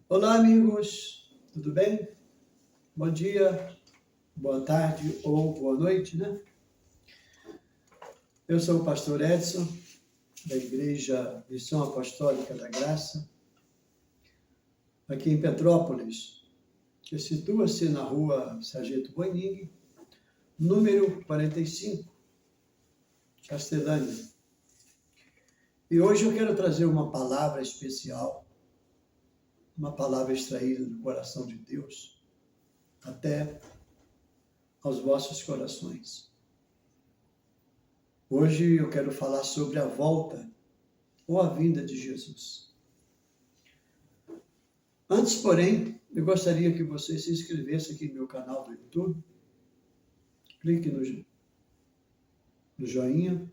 Olá, amigos, tudo bem? Bom dia, boa tarde ou boa noite, né? Eu sou o pastor Edson, da Igreja Missão Apostólica da Graça, aqui em Petrópolis, que situa-se na rua Sargento Boining, número 45, Castelânia. E hoje eu quero trazer uma palavra especial, uma palavra extraída do coração de Deus, até aos vossos corações. Hoje eu quero falar sobre a volta ou a vinda de Jesus. Antes, porém, eu gostaria que você se inscrevesse aqui no meu canal do YouTube. Clique no joinha,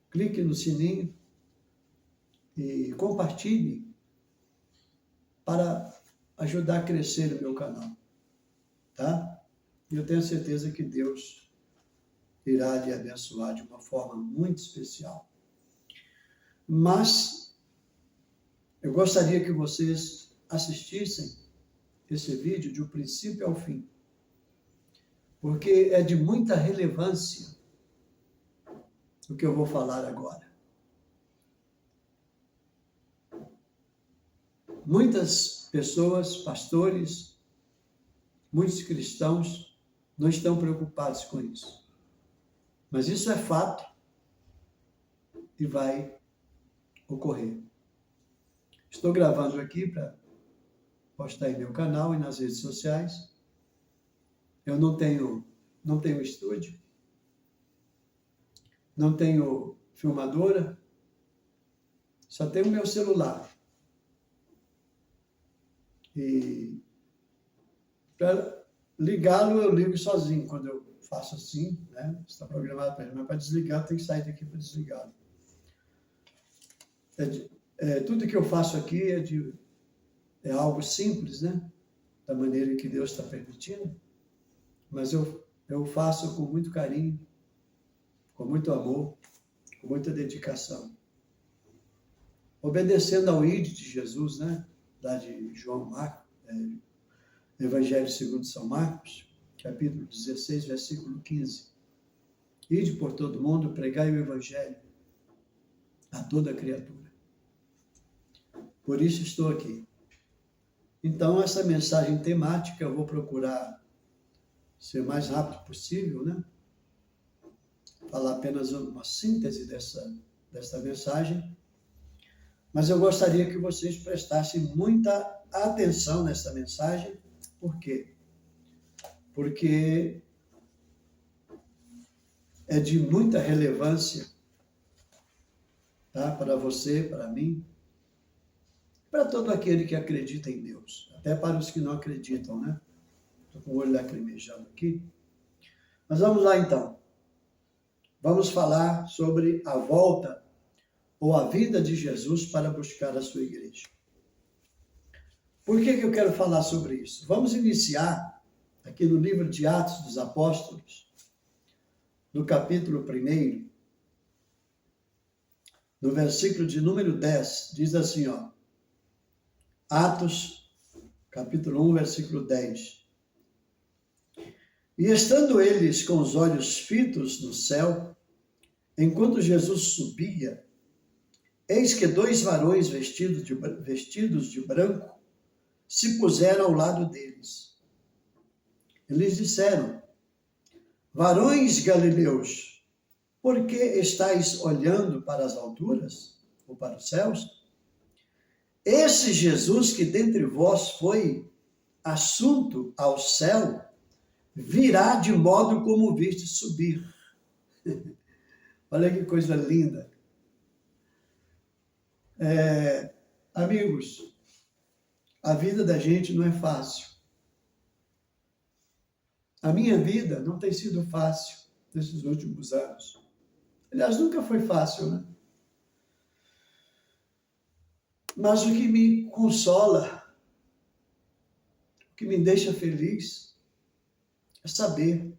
clique no sininho e compartilhe para ajudar a crescer o meu canal, tá? E eu tenho certeza que Deus irá lhe abençoar de uma forma muito especial. Mas eu gostaria que vocês assistissem esse vídeo de um princípio ao fim, porque é de muita relevância o que eu vou falar agora. Muitas pessoas, pastores, muitos cristãos não estão preocupados com isso. Mas isso é fato e vai ocorrer. Estou gravando aqui para postar em meu canal e nas redes sociais. Eu não tenho estúdio, não tenho filmadora, só tenho meu celular. E para ligá-lo, eu ligo sozinho, quando eu faço assim, né? Está programado para ele, mas para desligar, eu tenho que sair daqui para desligá-lo. Tudo que eu faço aqui é algo simples, né? Da maneira que Deus está permitindo, mas eu faço com muito carinho, com muito amor, com muita dedicação. Obedecendo ao ID de Jesus, né? Lá de João Marcos, Evangelho segundo São Marcos, capítulo 16, versículo 15. Ide por todo mundo, pregai o Evangelho a toda criatura. Por isso estou aqui. Então, essa mensagem temática, eu vou procurar ser o mais rápido possível, né? Falar apenas uma síntese dessa mensagem. Mas eu gostaria que vocês prestassem muita atenção nessa mensagem. Por quê? Porque é de muita relevância, tá? Para você, para mim, para todo aquele que acredita em Deus, até para os que não acreditam, né? Estou com o olho lacrimejando aqui. Mas vamos lá então. Vamos falar sobre a volta ou a vinda de Jesus para buscar a sua igreja. Por que eu quero falar sobre isso? Vamos iniciar aqui no livro de Atos dos Apóstolos, no capítulo 1, no versículo de número 10, diz assim, ó. Atos, capítulo 1, versículo 10. E estando eles com os olhos fitos no céu, enquanto Jesus subia, eis que 2 varões vestidos de branco se puseram ao lado deles. Eles disseram, varões galileus, por que estáis olhando para as alturas, ou para os céus? Esse Jesus que dentre vós foi assunto ao céu, virá de modo como viste subir. Olha que coisa linda. Amigos, a vida da gente não é fácil. A minha vida não tem sido fácil nesses últimos anos. Aliás, nunca foi fácil, né? Mas o que me consola, o que me deixa feliz, é saber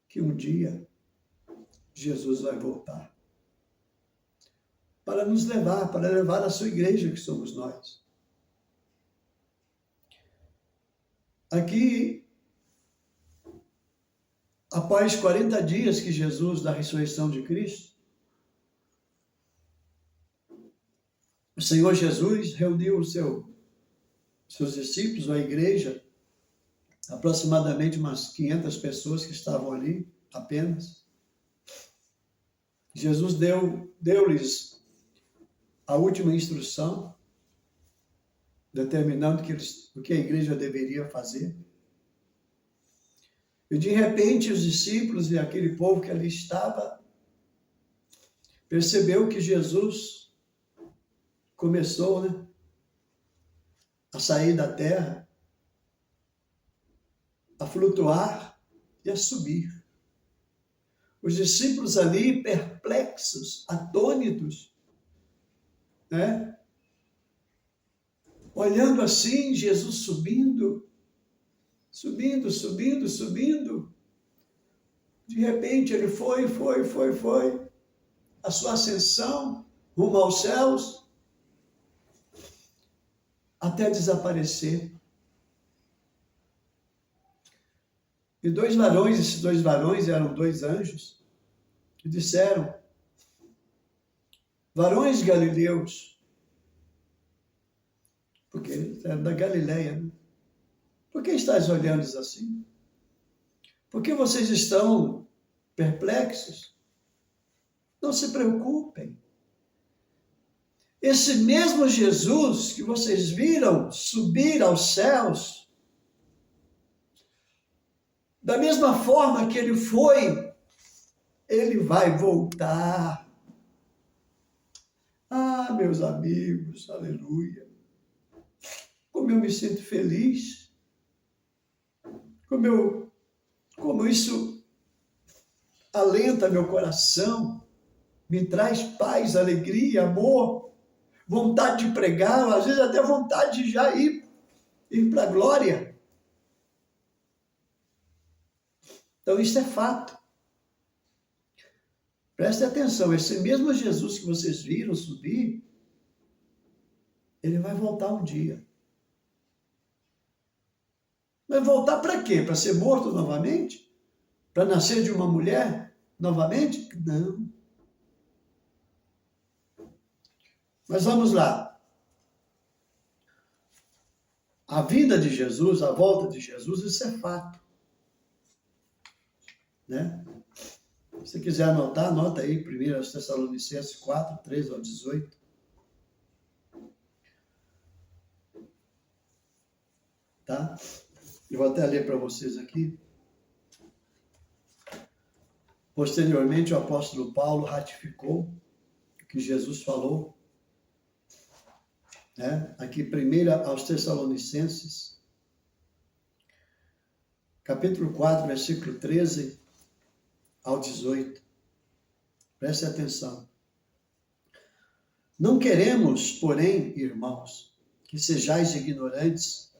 que um dia Jesus vai voltar para nos levar, para levar a sua igreja, que somos nós. aqui, após 40 dias que Jesus, da ressurreição de Cristo, o Senhor Jesus reuniu seus discípulos, a igreja, aproximadamente umas 500 pessoas que estavam ali, apenas. Jesus deu-lhes a última instrução, determinando o que a igreja deveria fazer. E de repente os discípulos e aquele povo que ali estava percebeu que Jesus começou, a sair da terra, a flutuar e a subir. Os discípulos ali perplexos, atônitos, olhando assim, Jesus subindo. De repente ele foi. A sua ascensão rumo aos céus, até desaparecer. E esses dois varões eram dois anjos, que disseram: varões galileus, porque eles eram da Galileia, por que estáis olhando assim? Por que vocês estão perplexos? Não se preocupem. Esse mesmo Jesus que vocês viram subir aos céus, da mesma forma que ele foi, ele vai voltar. Ah, meus amigos, aleluia. Como eu me sinto feliz. Como isso alenta meu coração, me traz paz, alegria, amor, vontade de pregar, às vezes até vontade de já ir para a glória. Então isso é fato. Prestem atenção, esse mesmo Jesus que vocês viram subir, ele vai voltar um dia. Vai voltar para quê? Para ser morto novamente? Para nascer de uma mulher novamente? Não. Mas vamos lá. A vinda de Jesus, a volta de Jesus, isso é fato. Se quiser anotar, anota aí 1 Tessalonicenses 4, 13 ao 18. Tá? Eu vou até ler para vocês aqui. Posteriormente, o apóstolo Paulo ratificou o que Jesus falou. Aqui, 1 aos Tessalonicenses, capítulo 4, versículo 13 ao 18. Preste atenção. Não queremos, porém, irmãos, que sejais ignorantes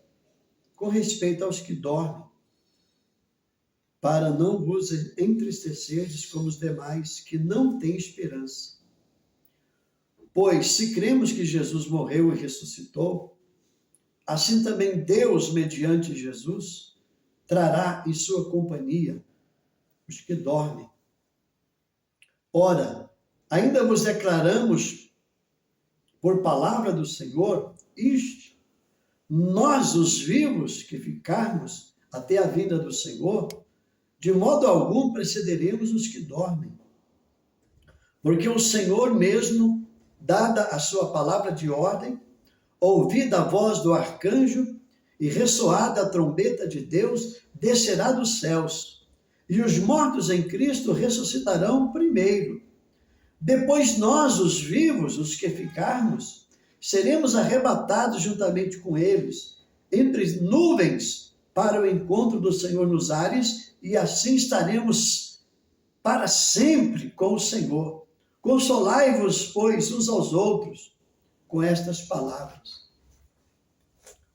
com respeito aos que dormem, para não vos entristecerdes como os demais, que não têm esperança. Pois, se cremos que Jesus morreu e ressuscitou, assim também Deus, mediante Jesus, trará em sua companhia os que dormem. Ora, ainda vos declaramos, por palavra do Senhor, isto: nós, os vivos que ficarmos até a vinda do Senhor, de modo algum precederemos os que dormem. Porque o Senhor mesmo, dada a sua palavra de ordem, ouvida a voz do arcanjo e ressoada a trombeta de Deus, descerá dos céus, e os mortos em Cristo ressuscitarão primeiro. Depois nós, os vivos, os que ficarmos, seremos arrebatados juntamente com eles, entre nuvens, para o encontro do Senhor nos ares, e assim estaremos para sempre com o Senhor. Consolai-vos, pois, uns aos outros, com estas palavras.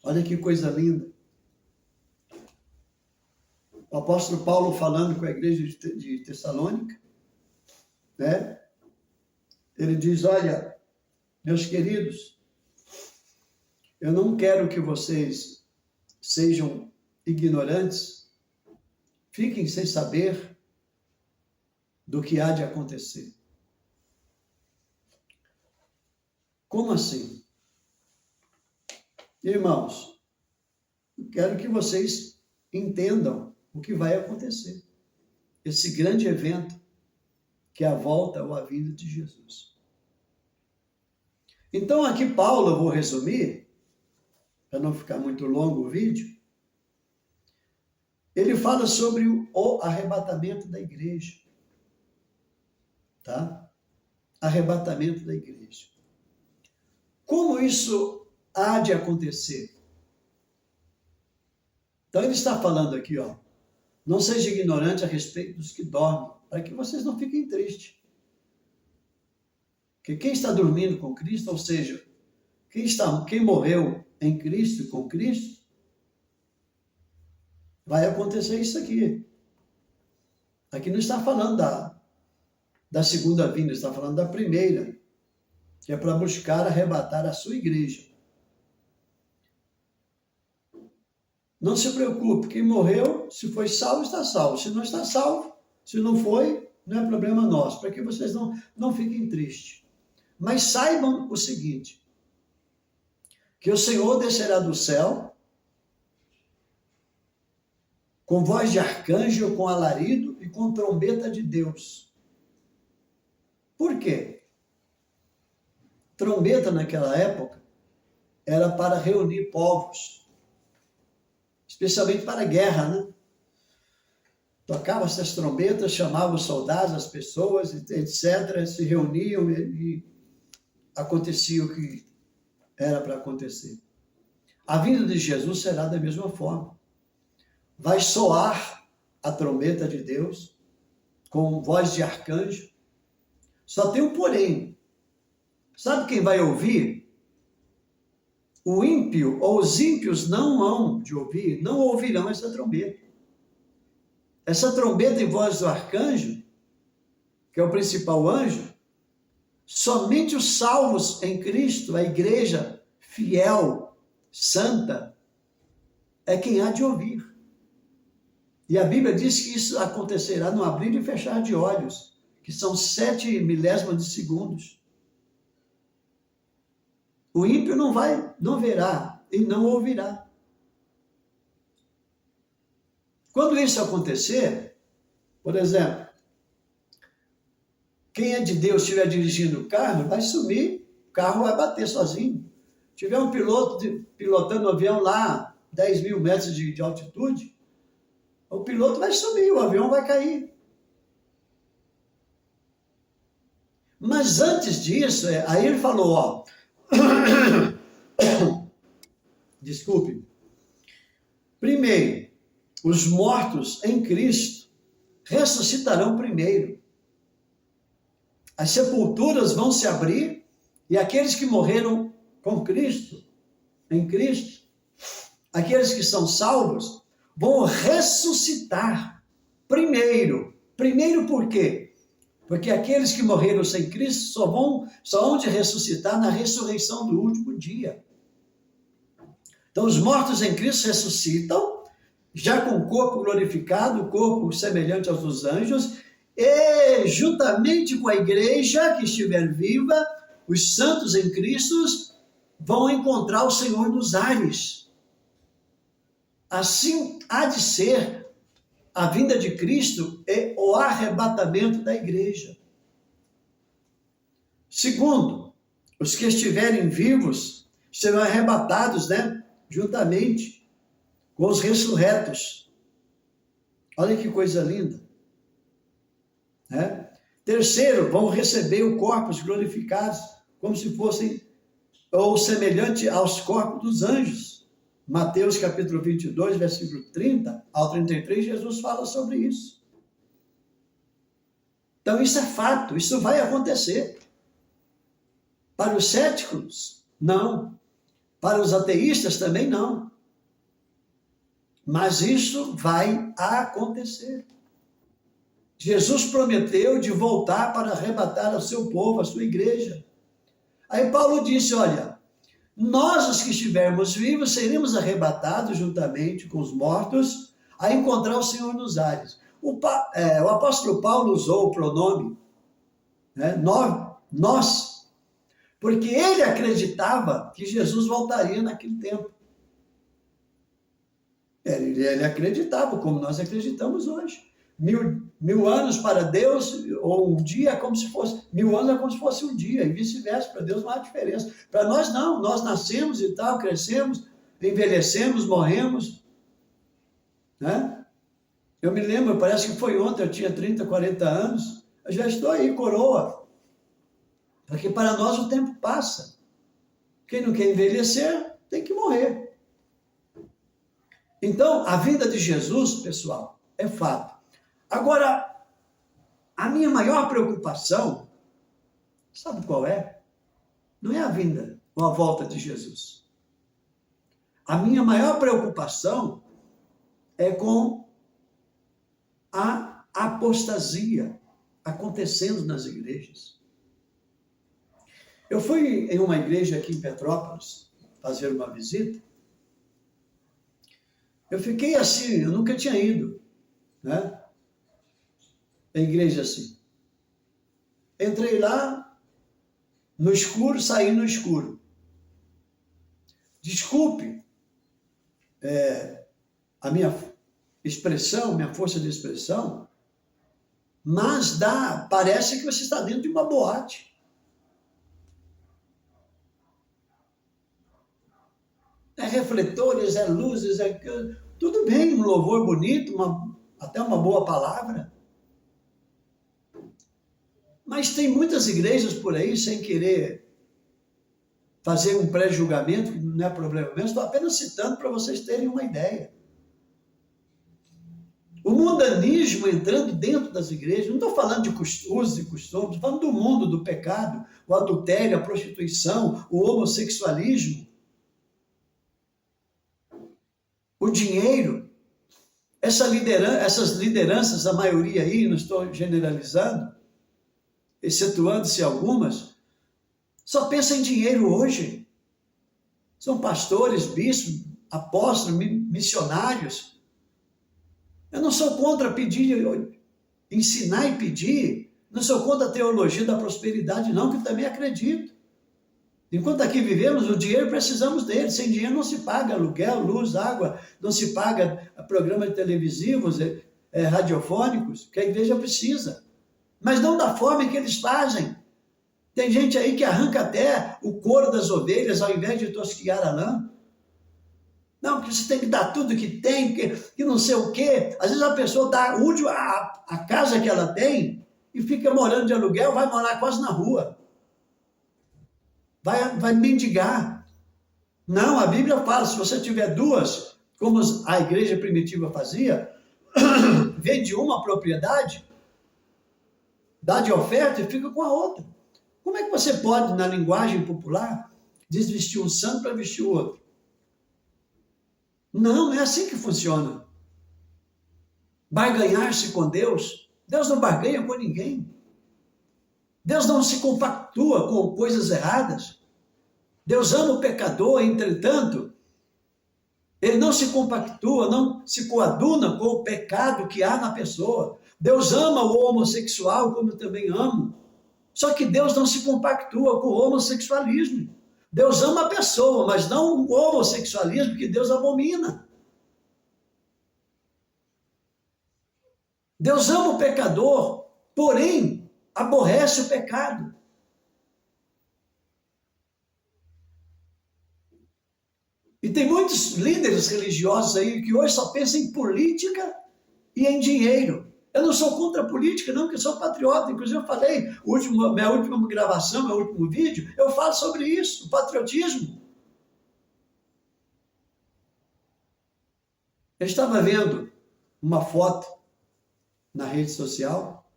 Olha que coisa linda. O apóstolo Paulo falando com a igreja de Tessalônica, ele diz: olha, meus queridos, eu não quero que vocês sejam ignorantes, fiquem sem saber do que há de acontecer. Como assim? Irmãos, eu quero que vocês entendam o que vai acontecer. Esse grande evento, que é a volta ou a vinda de Jesus. Então, aqui Paulo, eu vou resumir, para não ficar muito longo o vídeo, ele fala sobre o arrebatamento da igreja. Tá? Arrebatamento da igreja. Como isso há de acontecer? Então ele está falando aqui, ó, não seja ignorante a respeito dos que dormem, para que vocês não fiquem tristes. Porque quem está dormindo com Cristo, ou seja, quem morreu em Cristo e com Cristo, vai acontecer isso aqui. Aqui não está falando da segunda vinda, está falando da primeira, que é para buscar arrebatar a sua igreja. Não se preocupe, quem morreu, se foi salvo, está salvo. Se não está salvo, se não foi, não é problema nosso, para que vocês não fiquem tristes. Mas saibam o seguinte, que o Senhor descerá do céu, com voz de arcanjo, com alarido e com trombeta de Deus. Por quê? Trombeta naquela época era para reunir povos, especialmente para a guerra, né? Tocavam-se as trombetas, chamavam os soldados, as pessoas, etc., se reuniam e acontecia o que era para acontecer. A vinda de Jesus será da mesma forma. Vai soar a trombeta de Deus com voz de arcanjo. Só tem um porém. Sabe quem vai ouvir? O ímpio ou os ímpios não hão de ouvir, não ouvirão essa trombeta. Essa trombeta em voz do arcanjo, que é o principal anjo, somente os salvos em Cristo, a igreja fiel, santa, é quem há de ouvir. E a Bíblia diz que isso acontecerá no abrir e fechar de olhos, que são 7 milésimos de segundos. O ímpio não verá e não ouvirá. Quando isso acontecer, por exemplo, quem é de Deus estiver dirigindo o carro, vai sumir, o carro vai bater sozinho. Se tiver um piloto pilotando o avião lá, 10 mil metros de altitude, o piloto vai subir, o avião vai cair. Mas antes disso, aí ele falou, ó, desculpe, primeiro, os mortos em Cristo ressuscitarão primeiro. As sepulturas vão se abrir e aqueles que morreram com Cristo, em Cristo, aqueles que são salvos, vão ressuscitar primeiro. Primeiro por quê? Porque aqueles que morreram sem Cristo só vão de ressuscitar na ressurreição do último dia. Então os mortos em Cristo ressuscitam, já com o corpo glorificado, o corpo semelhante aos dos anjos, e juntamente com a igreja que estiver viva, os santos em Cristo vão encontrar o Senhor nos ares. Assim há de ser a vinda de Cristo e o arrebatamento da igreja. Segundo, os que estiverem vivos serão arrebatados, juntamente com os ressurretos. Olha que coisa linda. Terceiro, vão receber os corpos glorificados, como se fossem, ou semelhante aos corpos dos anjos. Mateus capítulo 22, versículo 30 ao 33, Jesus fala sobre isso. Então isso é fato, isso vai acontecer. Para os céticos, não. Para os ateístas também não. Mas isso vai acontecer. Jesus prometeu de voltar para arrebatar o seu povo, a sua igreja. Aí Paulo disse, olha, nós, os que estivermos vivos, seremos arrebatados juntamente com os mortos a encontrar o Senhor nos ares. O apóstolo Paulo usou o pronome, né, nós, porque ele acreditava que Jesus voltaria naquele tempo. Ele acreditava, como nós acreditamos hoje. Mil anos para Deus, ou um dia é como se fosse, 1000 anos é como se fosse um dia, e vice-versa. Para Deus não há diferença. Para nós não, nós nascemos e tal, crescemos, envelhecemos, morremos, né? Eu me lembro, parece que foi ontem, eu tinha 30, 40 anos, eu já estou aí, coroa. Porque para nós o tempo passa. Quem não quer envelhecer, tem que morrer. Então, a vinda de Jesus, pessoal, é fato. Agora, a minha maior preocupação, sabe qual é? Não é a vinda ou a volta de Jesus. A minha maior preocupação é com a apostasia acontecendo nas igrejas. Eu fui em uma igreja aqui em Petrópolis fazer uma visita. Eu fiquei assim, eu nunca tinha ido, né? A igreja assim. Entrei lá no escuro, saí no escuro. Desculpe a minha expressão, minha força de expressão, mas parece que você está dentro de uma boate. É refletores, é luzes, tudo bem, um louvor bonito, até uma boa palavra. Mas tem muitas igrejas por aí, sem querer fazer um pré-julgamento, que não é problema mesmo, estou apenas citando para vocês terem uma ideia. O mundanismo entrando dentro das igrejas, não estou falando de usos e costumes, estou falando do mundo, do pecado, o adultério, a prostituição, o homossexualismo, o dinheiro, essas lideranças, a maioria aí, não estou generalizando, excetuando-se algumas, só pensa em dinheiro hoje. São pastores, bispos, apóstolos, missionários. Eu não sou contra ensinar e pedir, não sou contra a teologia da prosperidade, não, que também acredito. Enquanto aqui vivemos, o dinheiro precisamos dele. Sem dinheiro não se paga aluguel, luz, água, não se paga programas televisivos, radiofônicos, que a igreja precisa. Mas não da forma que eles fazem. Tem gente aí que arranca até o couro das ovelhas ao invés de tosquiar a lã. Não, que você tem que dar tudo que tem, que não sei o quê. Às vezes a pessoa dá a casa que ela tem e fica morando de aluguel, vai morar quase na rua. Vai mendigar. Não, a Bíblia fala, se você tiver duas, como a igreja primitiva fazia, vende uma propriedade, dá de oferta e fica com a outra. Como é que você pode, na linguagem popular, desvestir um santo para vestir o outro? Não é assim que funciona. Barganhar-se com Deus, Deus não barganha com ninguém. Deus não se compactua com coisas erradas. Deus ama o pecador, entretanto, ele não se compactua, não se coaduna com o pecado que há na pessoa. Deus ama o homossexual, como eu também amo. Só que Deus não se compactua com o homossexualismo. Deus ama a pessoa, mas não o homossexualismo que Deus abomina. Deus ama o pecador, porém aborrece o pecado. E tem muitos líderes religiosos aí que hoje só pensam em política e em dinheiro. Eu não sou contra a política, não, porque eu sou patriota. Inclusive, eu falei, minha última gravação, meu último vídeo, eu falo sobre isso, o patriotismo. Eu estava vendo uma foto na rede social,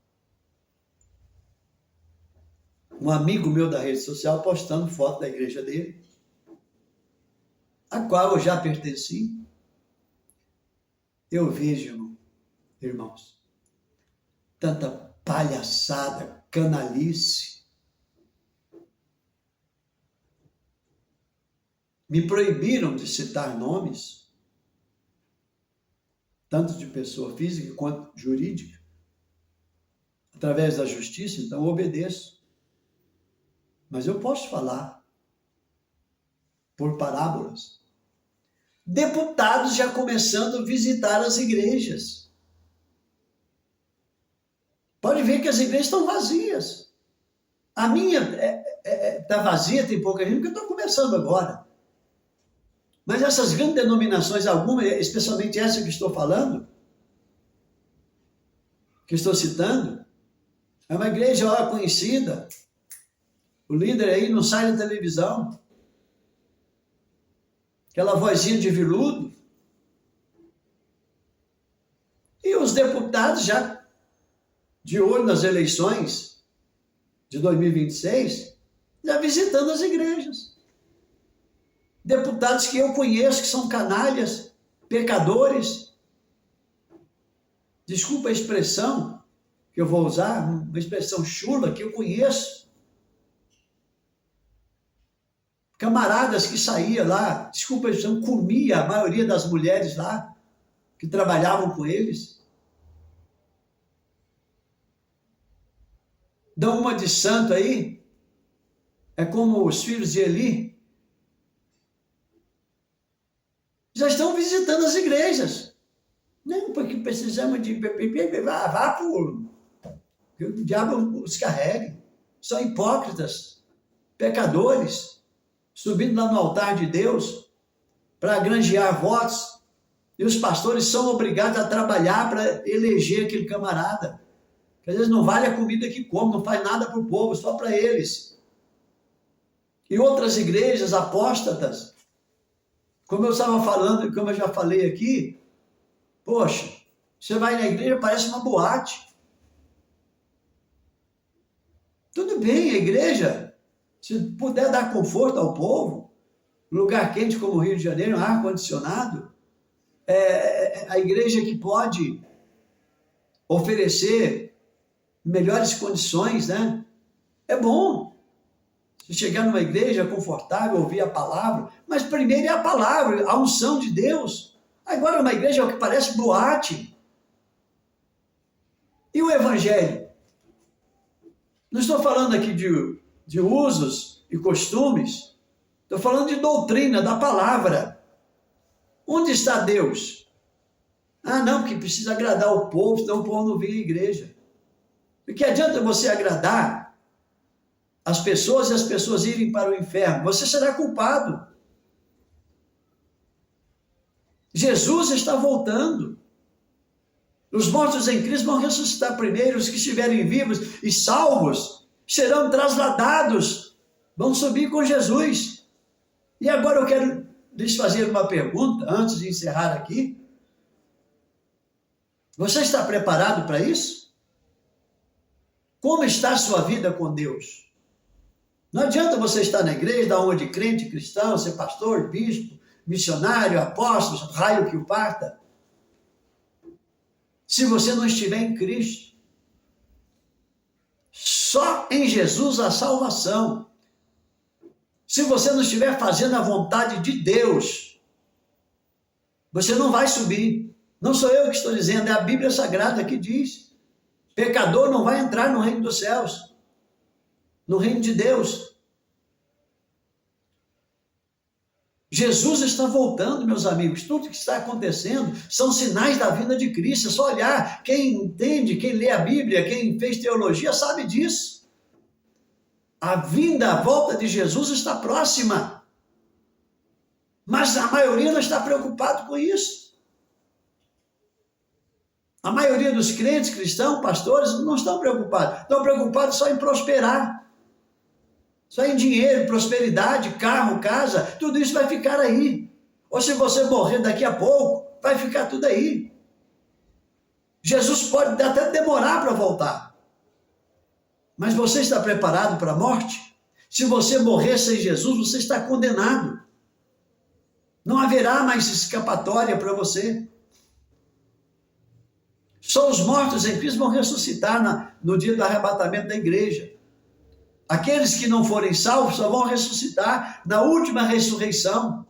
um amigo meu da rede social postando foto da igreja dele, a qual eu já pertenci. Eu vejo, irmãos, tanta palhaçada, canalice. me proibiram de citar nomes, tanto de pessoa física quanto jurídica, através da justiça, então eu obedeço. Mas eu posso falar por parábolas. Deputados já começando a visitar as igrejas. Pode ver que as igrejas estão vazias. A minha está vazia, tem pouca gente, porque eu estou começando agora. Mas essas grandes denominações, algumas, especialmente essa que estou falando, que estou citando, é uma igreja conhecida. O líder aí não sai na televisão. Aquela vozinha de veludo. E os deputados já de olho nas eleições de 2026, já visitando as igrejas. Deputados que eu conheço, que são canalhas, pecadores. Desculpa a expressão que eu vou usar, uma expressão chula que eu conheço. Camaradas que saía lá, desculpa a expressão, comia a maioria das mulheres lá, que trabalhavam com eles. Dão uma de santo aí, é como os filhos de Eli. Já estão visitando as igrejas. Não, porque precisamos de... Vá por... Que o diabo os carregue. São hipócritas, pecadores, subindo lá no altar de Deus para granjear votos. E os pastores são obrigados a trabalhar para eleger aquele camarada. Que às vezes não vale a comida que come, não faz nada para o povo, só para eles. E outras igrejas apóstatas, como eu estava falando, como eu já falei aqui, poxa, você vai na igreja, parece uma boate. Tudo bem, a igreja, se puder dar conforto ao povo, lugar quente como o Rio de Janeiro, ar-condicionado, a igreja que pode oferecer melhores condições, né? É bom. Se chegar numa igreja confortável, ouvir a palavra, mas primeiro é a palavra, a unção de Deus. Agora uma igreja é o que parece boate. E o evangelho? Não estou falando aqui de usos e costumes, estou falando de doutrina, da palavra. Onde está Deus? Ah, não, porque precisa agradar o povo, senão o povo não vem à igreja. Porque adianta você agradar as pessoas e as pessoas irem para o inferno? Você será culpado. Jesus está voltando. Os mortos em Cristo vão ressuscitar primeiro, os que estiverem vivos e salvos serão trasladados, vão subir com Jesus. E agora eu quero lhes fazer uma pergunta, antes de encerrar aqui. Você está preparado para isso? Como está a sua vida com Deus? Não adianta você estar na igreja, dar uma de crente, cristão, ser pastor, bispo, missionário, apóstolo, raio que o parta, se você não estiver em Cristo. Só em Jesus a salvação. Se você não estiver fazendo a vontade de Deus, você não vai subir. Não sou eu que estou dizendo, é a Bíblia Sagrada que diz. Pecador não vai entrar no reino dos céus, no reino de Deus. Jesus está voltando, meus amigos. Tudo que está acontecendo são sinais da vinda de Cristo. É só olhar. Quem entende, quem lê a Bíblia, quem fez teologia, sabe disso. A vinda, a volta de Jesus está próxima. Mas a maioria não está preocupado com isso. A maioria dos crentes, cristãos, pastores, não estão preocupados. Estão preocupados só em prosperar. Só em dinheiro, prosperidade, carro, casa, tudo isso vai ficar aí. Ou se você morrer daqui a pouco, vai ficar tudo aí. Jesus pode até demorar para voltar. Mas você está preparado para a morte? Se você morrer sem Jesus, você está condenado. Não haverá mais escapatória para você. Só os mortos em Cristo vão ressuscitar no dia do arrebatamento da igreja. Aqueles que não forem salvos só vão ressuscitar na última ressurreição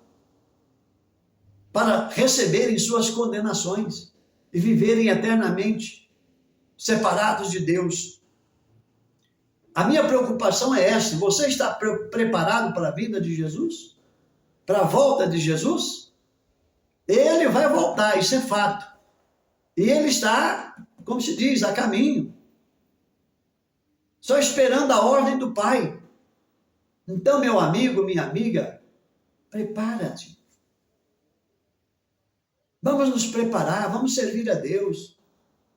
para receberem suas condenações e viverem eternamente separados de Deus. A minha preocupação é essa: você está preparado para a vinda de Jesus? Para a volta de Jesus? Ele vai voltar, isso é fato. E ele está, como se diz, a caminho. Só esperando a ordem do Pai. Então, meu amigo, minha amiga, prepara-te. Vamos nos preparar, vamos servir a Deus.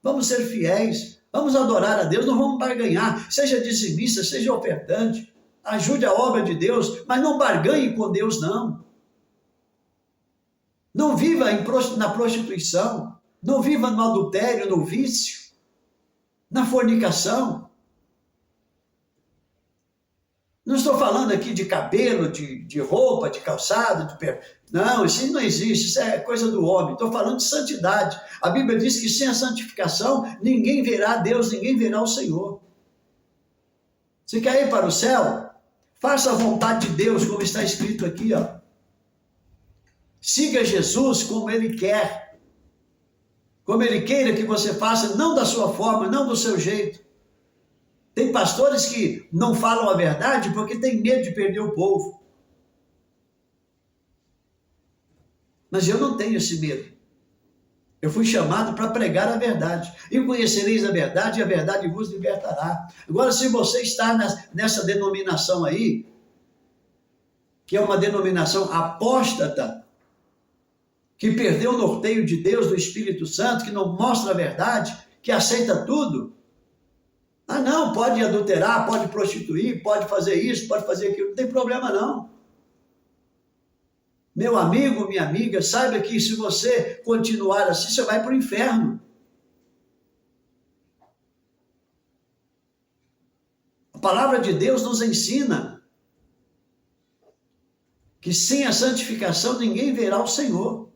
Vamos ser fiéis, vamos adorar a Deus, não vamos barganhar. Seja dizimista, seja ofertante, ajude a obra de Deus, mas não barganhe com Deus, não. Não viva na prostituição, não viva no adultério, no vício, na fornicação. Não estou falando aqui de cabelo, de roupa, de calçado, não, isso não existe, isso é coisa do homem. Estou falando de santidade. A Bíblia diz que sem a santificação, ninguém verá Deus, ninguém verá o Senhor. Você quer ir para o céu? Faça a vontade de Deus, como está escrito aqui, ó. Siga Jesus como Ele quer. Como Ele queira que você faça, não da sua forma, não do seu jeito. Tem pastores que não falam a verdade porque tem medo de perder o povo. Mas eu não tenho esse medo. Eu fui chamado para pregar a verdade. E conhecereis a verdade, e a verdade vos libertará. Agora, se você está nessa denominação aí, que é uma denominação apóstata, que perdeu o norteio de Deus, do Espírito Santo, que não mostra a verdade, que aceita tudo. Ah, não, pode adulterar, pode prostituir, pode fazer isso, pode fazer aquilo, não tem problema não. Meu amigo, minha amiga, saiba que se você continuar assim, você vai para o inferno. A palavra de Deus nos ensina que sem a santificação ninguém verá o Senhor.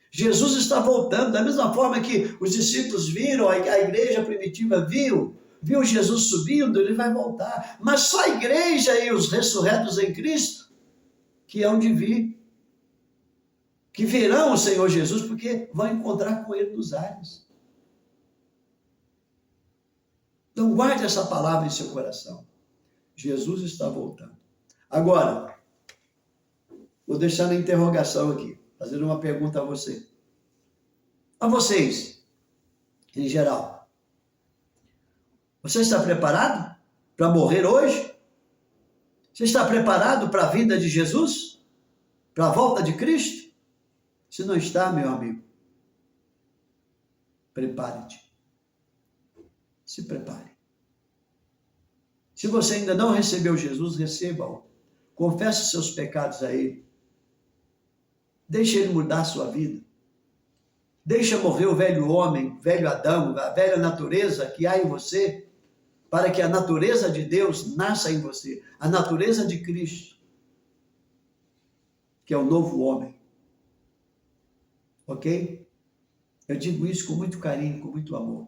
Jesus está voltando, da mesma forma que os discípulos viram, a igreja primitiva viu Jesus subindo, ele vai voltar. Mas só a igreja e os ressurretos em Cristo que hão de vir, que verão o Senhor Jesus, porque vão encontrar com ele nos ares. Então guarde essa palavra em seu coração. Jesus está voltando. Agora, vou deixar na interrogação aqui, fazendo uma pergunta a você. A vocês, em geral. Você está preparado para morrer hoje? Você está preparado para a vinda de Jesus? Para a volta de Cristo? Se não está, meu amigo, prepare-te. Se prepare. Se você ainda não recebeu Jesus, receba-o. Confesse seus pecados a Ele. Deixe Ele mudar a sua vida. Deixa morrer o velho homem, velho Adão, a velha natureza que há em você, para que a natureza de Deus nasça em você. A natureza de Cristo, que é o novo homem. Ok? Eu digo isso com muito carinho, com muito amor.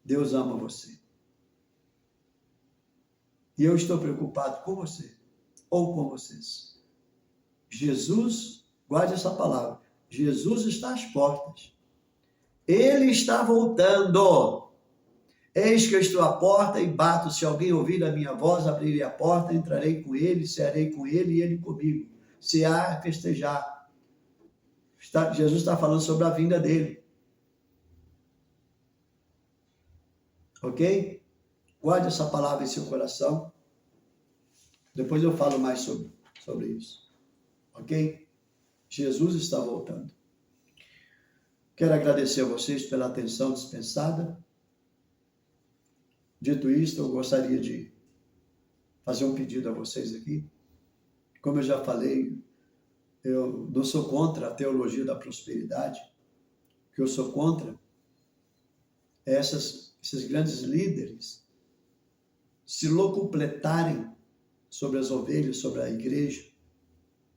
Deus ama você. E eu estou preocupado com você, ou com vocês. Jesus, guarde essa palavra, Jesus está às portas. Ele está voltando. Eis que eu estou à porta e bato. Se alguém ouvir a minha voz, abrirei a porta, entrarei com ele, cearei com ele e ele comigo. Cear, festejar. Jesus está falando sobre a vinda dele. Ok? Guarde essa palavra em seu coração. Depois eu falo mais sobre isso. Ok? Jesus está voltando. Quero agradecer a vocês pela atenção dispensada. Dito isto, eu gostaria de fazer um pedido a vocês aqui. Como eu já falei, eu não sou contra a teologia da prosperidade. O que eu sou contra é esses grandes líderes se locupletarem sobre as ovelhas, sobre a igreja,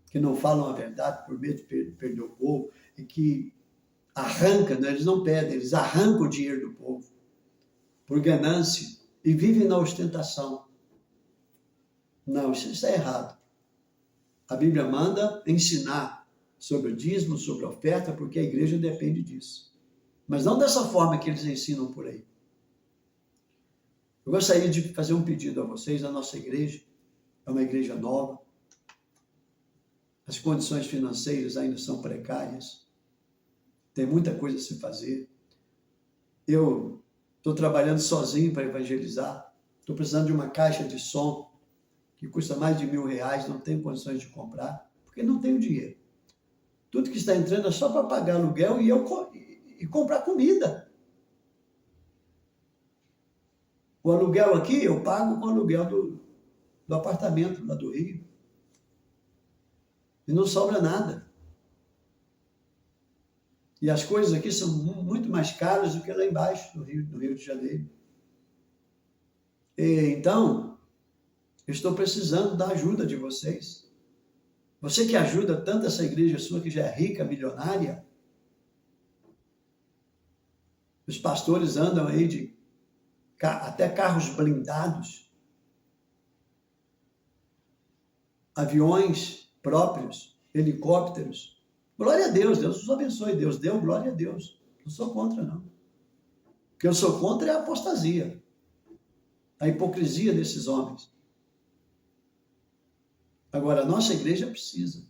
que não falam a verdade por medo de perder o povo, e que arrancam, eles não pedem, eles arrancam o dinheiro do povo, por ganância, e vivem na ostentação. Não, isso está errado. A Bíblia manda ensinar sobre o dízimo, sobre a oferta, porque a igreja depende disso. Mas não dessa forma que eles ensinam por aí. Eu gostaria de fazer um pedido a vocês. A nossa igreja é uma igreja nova. As condições financeiras ainda são precárias. Tem muita coisa a se fazer. Eu estou trabalhando sozinho para evangelizar. Estou precisando de uma caixa de som que custa mais de R$1.000. Não tenho condições de comprar, porque não tenho dinheiro. Tudo que está entrando é só para pagar aluguel e comprar comida. O aluguel aqui eu pago com o aluguel do apartamento lá do Rio. E não sobra nada. E as coisas aqui são muito mais caras do que lá embaixo, no Rio de Janeiro. Então, eu estou precisando da ajuda de vocês. Você que ajuda tanto essa igreja sua, que já é rica, milionária. Os pastores andam aí até carros blindados, aviões próprios, helicópteros. Glória a Deus, Deus os abençoe, Deus deu, glória a Deus. Não sou contra, não. O que eu sou contra é a apostasia, a hipocrisia desses homens. Agora, a nossa igreja precisa.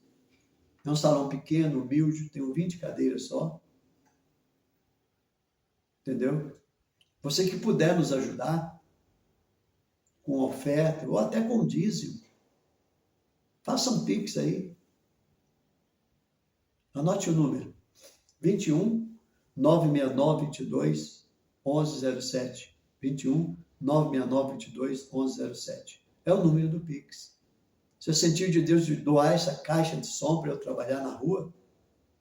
É um salão pequeno, humilde, tem 20 cadeiras só. Entendeu? Você que puder nos ajudar com oferta ou até com dízimo, faça um Pix aí. Anote o número. 21 969 22 1107. 21 969 22 1107. É o número do Pix. Se você sentiu de Deus de doar essa caixa de som para eu trabalhar na rua,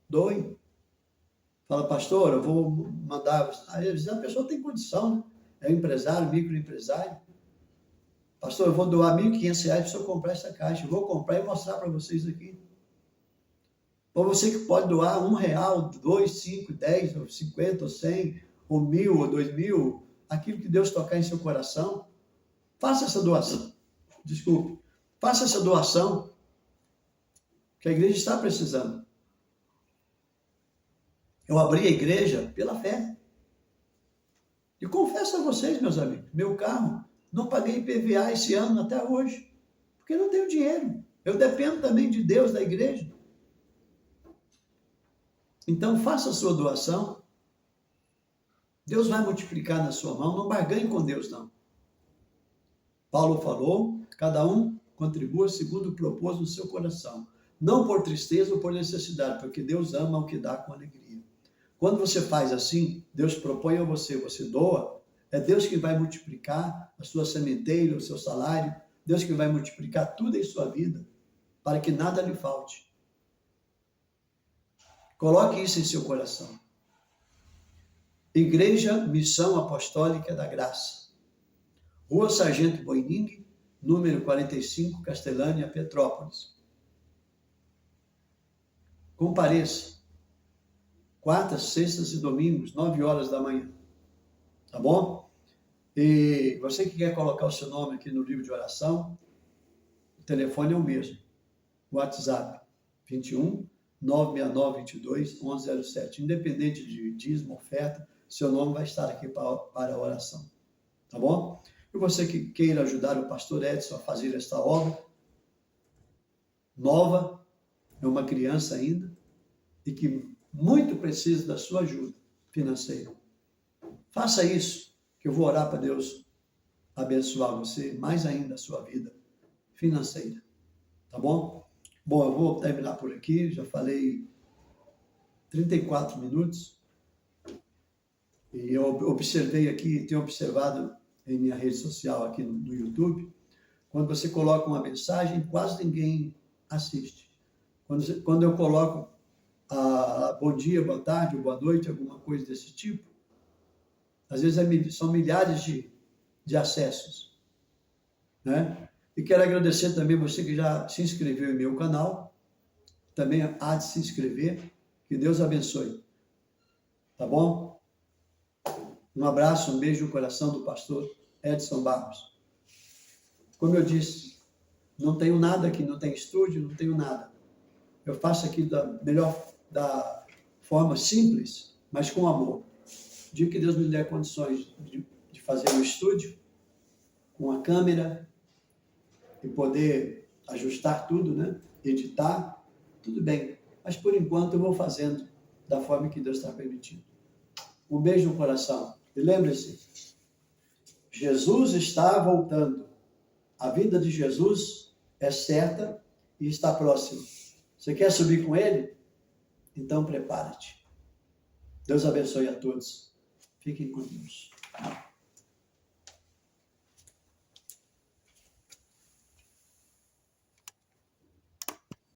doe. Fala, pastor, eu vou mandar. Às vezes a pessoa tem condição, né? É empresário, microempresário. Pastor, eu vou doar R$1.500 para o senhor comprar essa caixa. Eu vou comprar e mostrar para vocês aqui. Ou você que pode doar R$1, 2, 5, 10, ou 50, ou 100, ou 1.000, ou 2.000, aquilo que Deus tocar em seu coração, faça essa doação. Desculpe. Faça essa doação, que a igreja está precisando. Eu abri a igreja pela fé. E confesso a vocês, meus amigos, meu carro, não paguei IPVA esse ano até hoje, porque não tenho dinheiro. Eu dependo também de Deus, da igreja. Então, faça a sua doação. Deus vai multiplicar na sua mão. Não barganhe com Deus, não. Paulo falou, cada um contribua segundo o propôs no seu coração. Não por tristeza ou por necessidade, porque Deus ama o que dá com alegria. Quando você faz assim, Deus propõe a você, você doa, é Deus que vai multiplicar a sua sementeira, o seu salário, Deus que vai multiplicar tudo em sua vida, para que nada lhe falte. Coloque isso em seu coração. Igreja Missão Apostólica da Graça. Rua Sargento Boining, número 45, Castelânia, Petrópolis. Compareça. Quartas, sextas e domingos, 9 horas da manhã. Tá bom? E você que quer colocar o seu nome aqui no livro de oração, o telefone é o mesmo. WhatsApp, 21 969 22 1107. Independente de dízimo, oferta, seu nome vai estar aqui para a oração. Tá bom? E você que queira ajudar o pastor Edson a fazer esta obra nova, é uma criança ainda, e que muito precisa da sua ajuda financeira. Faça isso, que eu vou orar para Deus abençoar você, mais ainda a sua vida financeira. Tá bom? Bom, eu vou terminar por aqui, já falei 34 minutos. E eu observei aqui, tenho observado em minha rede social aqui no YouTube, quando você coloca uma mensagem, quase ninguém assiste. Quando eu coloco bom dia, boa tarde, ou boa noite, alguma coisa desse tipo, às vezes são milhares de acessos, né? E quero agradecer também você que já se inscreveu em meu canal, também há de se inscrever, que Deus abençoe, tá bom? Um abraço, um beijo no coração do pastor Edson Barros. Como eu disse, não tenho nada aqui, não tenho estúdio, não tenho nada. Eu faço aqui da forma simples, mas com amor. Digo que Deus me dê condições de fazer um estúdio, com a câmera, e poder ajustar tudo, né? Editar, tudo bem. Mas por enquanto eu vou fazendo da forma que Deus está permitindo. Um beijo no coração. E lembre-se, Jesus está voltando. A vinda de Jesus é certa e está próxima. Você quer subir com Ele? Então prepara-te. Deus abençoe a todos. Fiquem com Deus.